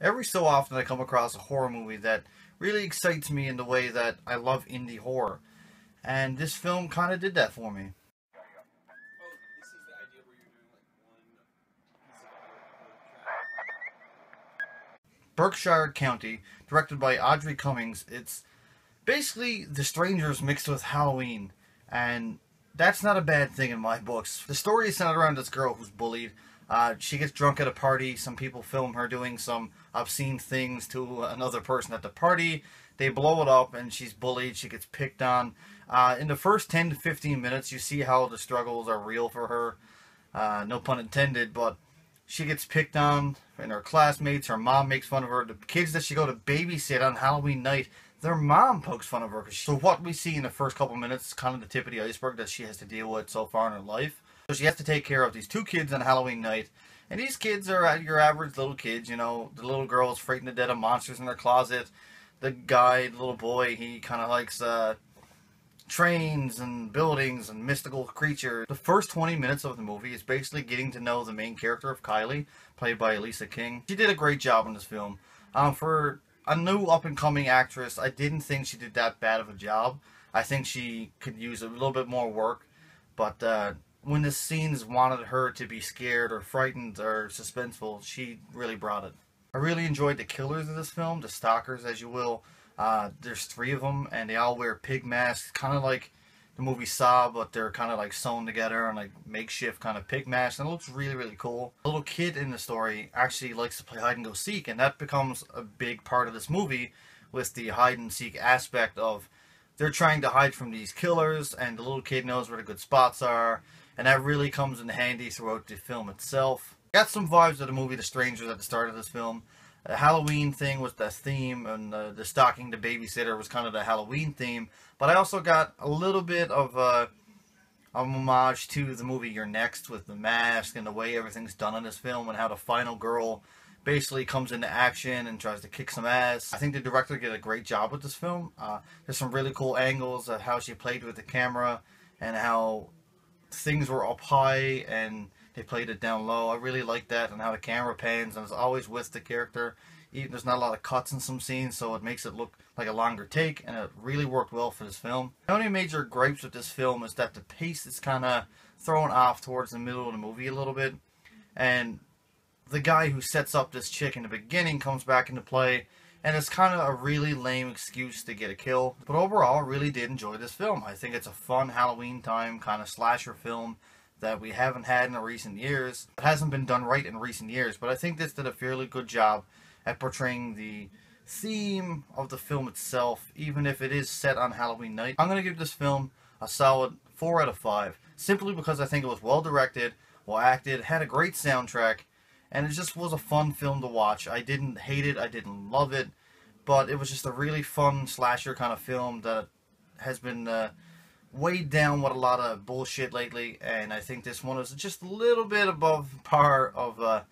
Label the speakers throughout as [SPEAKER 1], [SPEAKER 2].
[SPEAKER 1] Every so often I come across a horror movie that really excites me in the way that I love indie horror. And this film kind of did that for me. Berkshire County, directed by Audrey Cummings. It's basically The Strangers mixed with Halloween. And that's not a bad thing in my books. The story is centered around this girl who's bullied. She gets drunk at a party. Some people film her doing some obscene things to another person at the party. They blow it up and she's bullied. She gets picked on. In the first 10 to 15 minutes, you see how the struggles are real for her. No pun intended, but she gets picked on and her classmates. Her mom makes fun of her. The kids that she go to babysit on Halloween night, their mom pokes fun of her. So what we see in the first couple minutes is kind of the tip of the iceberg that she has to deal with so far in her life. So she has to take care of these two kids on Halloween night. And these kids are your average little kids, you know. The little girl is frightened to death of monsters in their closet. The guy, the little boy, he kind of likes trains and buildings and mystical creatures. The first 20 minutes of the movie is basically getting to know the main character of Kylie, played by Elisa King. She did a great job in this film. For a new up-and-coming actress, I didn't think she did that bad of a job. I think she could use a little bit more work, but when the scenes wanted her to be scared or frightened or suspenseful, she really brought it. I really enjoyed the killers of this film, the stalkers as you will. There's three of them and they all wear pig masks, kind of like the movie Saw, but they're kind of like sewn together and like makeshift kind of pig masks, and it looks really, really cool. The little kid in the story actually likes to play hide and go seek, and that becomes a big part of this movie with the hide and seek aspect of they're trying to hide from these killers and the little kid knows where the good spots are, and that really comes in handy throughout the film itself. Got some vibes of the movie The Strangers at the start of this film. The Halloween thing was the theme, and the stalking the babysitter was kind of the Halloween theme. But I also got a little bit of a homage to the movie You're Next with the mask and the way everything's done in this film and how the final girl basically comes into action and tries to kick some ass. I think the director did a great job with this film. There's some really cool angles of how she played with the camera and how things were up high and they played it down low. I really like that, and how the camera pans and it's always with the character. Even there's not a lot of cuts in some scenes, so it makes it look like a longer take, and it really worked well for this film. The only major gripes with this film is that the pace is kind of thrown off towards the middle of the movie a little bit, and the guy who sets up this chick in the beginning comes back into play, and it's kind of a really lame excuse to get a kill. But overall, I really did enjoy this film. I think it's a fun Halloween time kind of slasher film that we haven't had in the recent years. It hasn't been done right in recent years, but I think this did a fairly good job at portraying the theme of the film itself, even if it is set on Halloween night. I'm going to give this film a solid 4 out of 5, simply because I think it was well directed, well acted, had a great soundtrack, and it just was a fun film to watch. I didn't hate it, I didn't love it, but it was just a really fun slasher kind of film that has been weighed down with a lot of bullshit lately, and I think this one is just a little bit above par of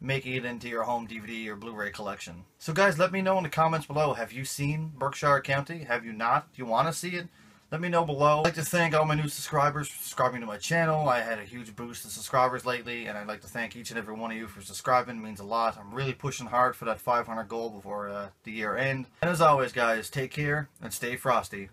[SPEAKER 1] making it into your home DVD or Blu-ray collection. So guys, let me know in the comments below, have you seen Berkshire County? Have you not? Do you want to see it? Let me know below. I'd like to thank all my new subscribers for subscribing to my channel. I had a huge boost in subscribers lately, and I'd like to thank each and every one of you for subscribing. It means a lot. I'm really pushing hard for that 500 goal before the year end. And as always guys, take care and stay frosty.